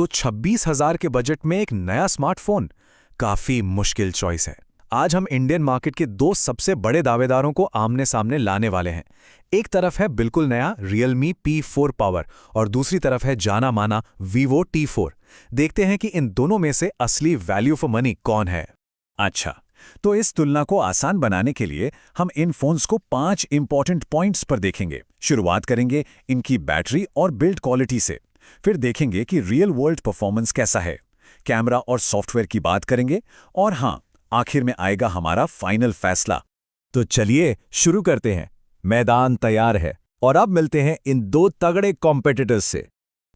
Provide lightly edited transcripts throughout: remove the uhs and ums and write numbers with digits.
तो 26,000 के बजट में एक नया स्मार्टफोन काफी मुश्किल चॉइस है। आज हम इंडियन मार्केट के दो सबसे बड़े दावेदारों को आमने सामने लाने वाले हैं। एक तरफ है बिल्कुल नया Realme P4 पावर और दूसरी तरफ है जाना माना Vivo T4। देखते हैं कि इन दोनों में से असली वैल्यू फॉर मनी कौन है। अच्छा, तो इस तुलना को आसान बनाने के लिए हम इन फोन्स को 5 इंपॉर्टेंट पॉइंट्स पर देखेंगे। शुरुआत करेंगे इनकी बैटरी और बिल्ड क्वालिटी से, फिर देखेंगे कि रियल वर्ल्ड परफॉर्मेंस कैसा है, कैमरा और सॉफ्टवेयर की बात करेंगे, और हाँ, आखिर में आएगा हमारा फाइनल फैसला। तो चलिए शुरू करते हैं। मैदान तैयार है और अब मिलते हैं इन दो तगड़े कॉम्पिटिटर्स से।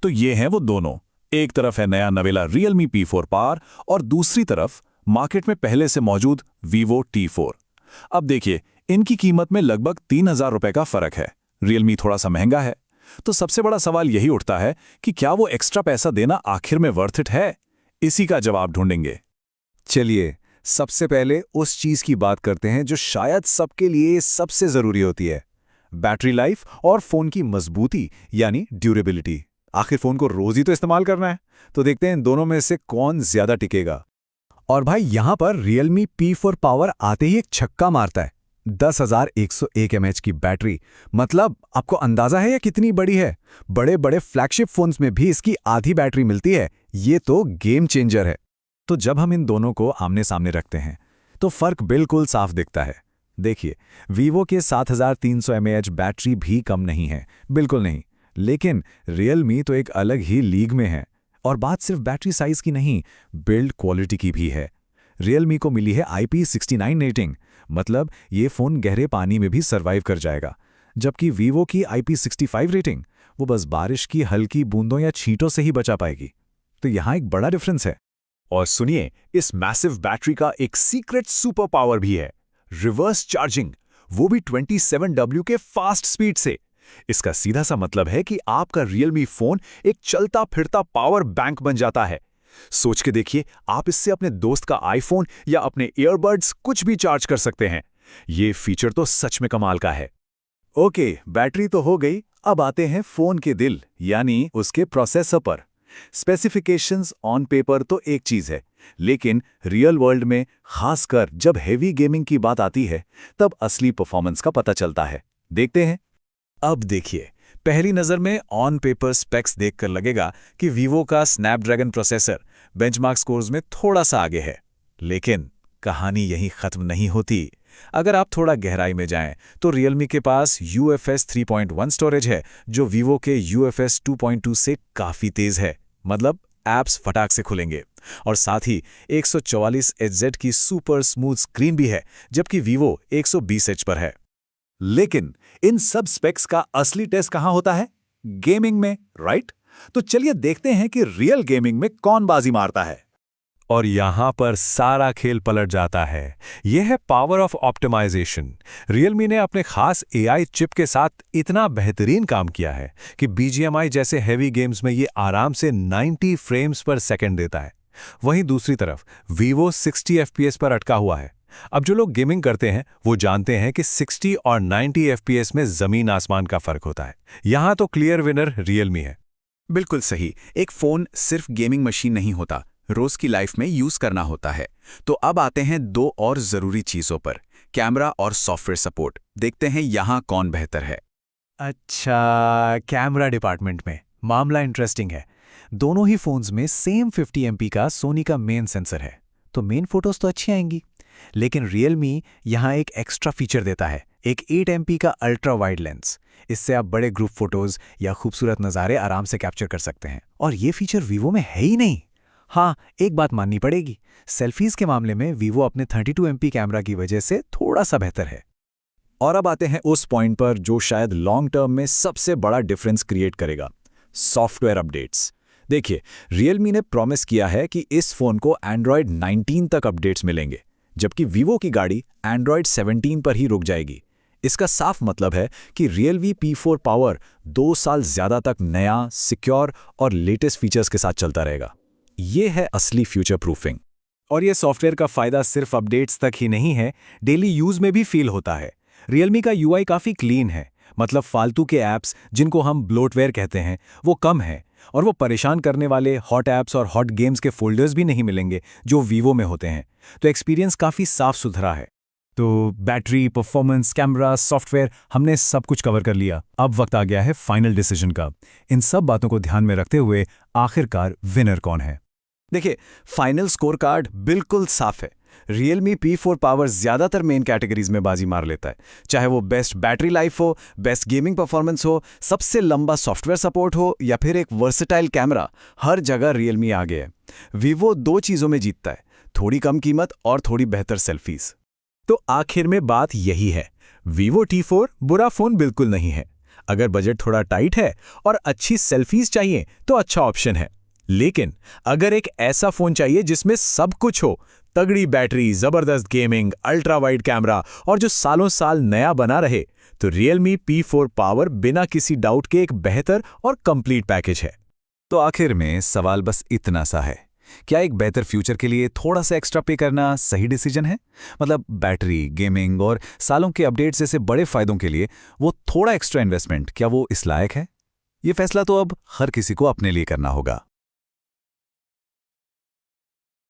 तो ये हैं वो दोनों, एक तरफ है नया नवेला Realme P4 पावर और दूसरी तरफ मार्केट में पहले से मौजूद Vivo T4। अब देखिए, इनकी कीमत में लगभग 3,000 रुपए का फर्क है। Realme थोड़ा सा महंगा है, तो सबसे बड़ा सवाल यही उठता है कि क्या वो एक्स्ट्रा पैसा देना आखिर में वर्थ इट है? इसी का जवाब ढूंढेंगे। चलिए सबसे पहले उस चीज की बात करते हैं जो शायद सबके लिए सबसे जरूरी होती है, बैटरी लाइफ और फोन की मजबूती यानी ड्यूरेबिलिटी। आखिर फोन को रोज ही तो इस्तेमाल करना है, तो देखते हैं इन दोनों में से कौन ज्यादा टिकेगा। और भाई यहां पर Realme P4 पावर आते ही एक छक्का मारता है। 10,101 mAh की बैटरी, मतलब आपको अंदाजा है ये कितनी बड़ी है? बड़े बड़े फ्लैगशिप फोन्स में भी इसकी आधी बैटरी मिलती है। ये तो गेम चेंजर है। तो जब हम इन दोनों को आमने सामने रखते हैं तो फर्क बिल्कुल साफ दिखता है। देखिए, Vivo के 7,300 mAh बैटरी भी कम नहीं है, बिल्कुल नहीं, लेकिन Realme तो एक अलग ही लीग में है। और बात सिर्फ बैटरी साइज की नहीं, बिल्ड क्वालिटी की भी है। Realme को मिली है IP69 रेटिंग, मतलब ये फोन गहरे पानी में भी सर्वाइव कर जाएगा, जबकि Vivo की IP65 रेटिंग, वो बस बारिश की हल्की बूंदों या छींटों से ही बचा पाएगी। तो यहाँ एक बड़ा डिफरेंस है। और सुनिए, इस मैसिव बैटरी का एक सीक्रेट सुपर पावर भी है, रिवर्स चार्जिंग, वो भी 27W के फास्ट स्पीड से। इसका सीधा सा मतलब है कि आपका Realme फोन एक चलता फिरता पावर बैंक बन जाता है। सोच के देखिए, आप इससे अपने दोस्त का आईफोन या अपने ईयरबड्स कुछ भी चार्ज कर सकते हैं। ये फीचर तो सच में कमाल का है। ओके, बैटरी तो हो गई, अब आते हैं फोन के दिल यानी उसके प्रोसेसर पर। स्पेसिफिकेशंस ऑन पेपर तो एक चीज है, लेकिन रियल वर्ल्ड में, खासकर जब हेवी गेमिंग की बात आती है, तब असली परफॉर्मेंस का पता चलता है। देखते हैं। अब देखिए, पहली नज़र में ऑन पेपर स्पेक्स देखकर लगेगा कि Vivo का स्नैपड्रैगन प्रोसेसर बेंचमार्क स्कोर्स में थोड़ा सा आगे है, लेकिन कहानी यहीं खत्म नहीं होती। अगर आप थोड़ा गहराई में जाएं, तो Realme के पास UFS 3.1 स्टोरेज है, जो Vivo के UFS 2.2 से काफ़ी तेज़ है, मतलब ऐप्स फटाक से खुलेंगे। और साथ ही 144Hz की सुपर स्मूथ स्क्रीन भी है, जबकि Vivo 120Hz पर है। लेकिन इन सब स्पेक्स का असली टेस्ट कहाँ होता है? गेमिंग में, राइट? तो चलिए देखते हैं कि रियल गेमिंग में कौन बाजी मारता है। और यहां पर सारा खेल पलट जाता है। यह है पावर ऑफ ऑप्टिमाइजेशन। Realme ने अपने खास AI चिप के साथ इतना बेहतरीन काम किया है कि BGMI जैसे हैवी गेम्स में ये आराम से 90 फ्रेम्स पर सेकंड देता है। वहीं दूसरी तरफ Vivo 60 FPS पर अटका हुआ है। अब जो लोग गेमिंग करते हैं वो जानते हैं कि 60 और 90 FPS में जमीन आसमान का फर्क होता है। यहां तो क्लियर विनर Realme है। बिल्कुल सही। एक फोन सिर्फ गेमिंग मशीन नहीं होता, रोज की लाइफ में यूज करना होता है। तो अब आते हैं दो और जरूरी चीजों पर, कैमरा और सॉफ्टवेयर सपोर्ट। देखते हैं यहाँ कौन बेहतर है। अच्छा, कैमरा डिपार्टमेंट में मामला इंटरेस्टिंग है। दोनों ही फोन्स में सेम 50 MP का सोनी का मेन सेंसर है, तो मेन फोटोज तो अच्छी आएंगी। लेकिन Realme यहाँ एक एक्स्ट्रा फीचर देता है, एक 8 MP का अल्ट्रा वाइड लेंस। इससे आप बड़े ग्रुप फोटोज या खूबसूरत नज़ारे आराम से कैप्चर कर सकते हैं, और ये फीचर Vivo में है ही नहीं। हाँ, एक बात माननी पड़ेगी, सेल्फीज के मामले में Vivo अपने 32 MP कैमरा की वजह से थोड़ा सा बेहतर है। और अब आते हैं उस पॉइंट पर जो शायद लॉन्ग टर्म में सबसे बड़ा डिफरेंस क्रिएट करेगा, सॉफ्टवेयर अपडेट्स। देखिए, Realme ने प्रॉमिस किया है कि इस फोन को Android 19 तक अपडेट्स मिलेंगे, जबकि Vivo की गाड़ी Android 17 पर ही रुक जाएगी। इसका साफ मतलब है कि Realme P4 पावर 2 साल ज्यादा तक नया, सिक्योर और लेटेस्ट फीचर्स के साथ चलता रहेगा। ये है असली फ्यूचर प्रूफिंग। और ये सॉफ्टवेयर का फायदा सिर्फ अपडेट्स तक ही नहीं है, डेली यूज में भी फील होता है। Realme का UI काफी क्लीन है, मतलब फालतू के ऐप्स जिनको हम ब्लोटवेयर कहते हैं वो कम है, और वो परेशान करने वाले हॉट ऐप्स और हॉट गेम्स के फोल्डर्स भी नहीं मिलेंगे जो वीवो में होते हैं। तो एक्सपीरियंस काफ़ी साफ सुथरा है। तो बैटरी, परफॉर्मेंस, कैमरा, सॉफ्टवेयर, हमने सब कुछ कवर कर लिया। अब वक्त आ गया है फाइनल डिसीजन का। इन सब बातों को ध्यान में रखते हुए आखिरकार विनर कौन है? देखिए, फाइनल स्कोर कार्ड बिल्कुल साफ है। Realme P4 पावर ज़्यादातर मेन कैटेगरीज में बाजी मार लेता है, चाहे वो बेस्ट बैटरी लाइफ हो, बेस्ट गेमिंग परफॉर्मेंस हो, सबसे लंबा सॉफ्टवेयर सपोर्ट हो या फिर एक वर्सेटाइल कैमरा, हर जगह Realme आगे है। Vivo 2 चीज़ों में जीतता है, थोड़ी कम कीमत और थोड़ी बेहतर सेल्फीज। तो आखिर में बात यही है, Vivo T4 बुरा फोन बिल्कुल नहीं है। अगर बजट थोड़ा टाइट है और अच्छी सेल्फीज चाहिए तो अच्छा ऑप्शन है। लेकिन अगर एक ऐसा फोन चाहिए जिसमें सब कुछ हो, तगड़ी बैटरी, जबरदस्त गेमिंग, अल्ट्रा वाइड कैमरा और जो सालों साल नया बना रहे, तो Realme P4 पावर बिना किसी डाउट के एक बेहतर और कंप्लीट पैकेज है। तो आखिर में सवाल बस इतना सा है, क्या एक बेहतर फ्यूचर के लिए थोड़ा सा एक्स्ट्रा पे करना सही डिसीजन है? मतलब बैटरी, गेमिंग और सालों के अपडेट्स जैसे बड़े फायदों के लिए वो थोड़ा एक्स्ट्रा इन्वेस्टमेंट, क्या वो इस लायक है? ये फैसला तो अब हर किसी को अपने लिए करना होगा।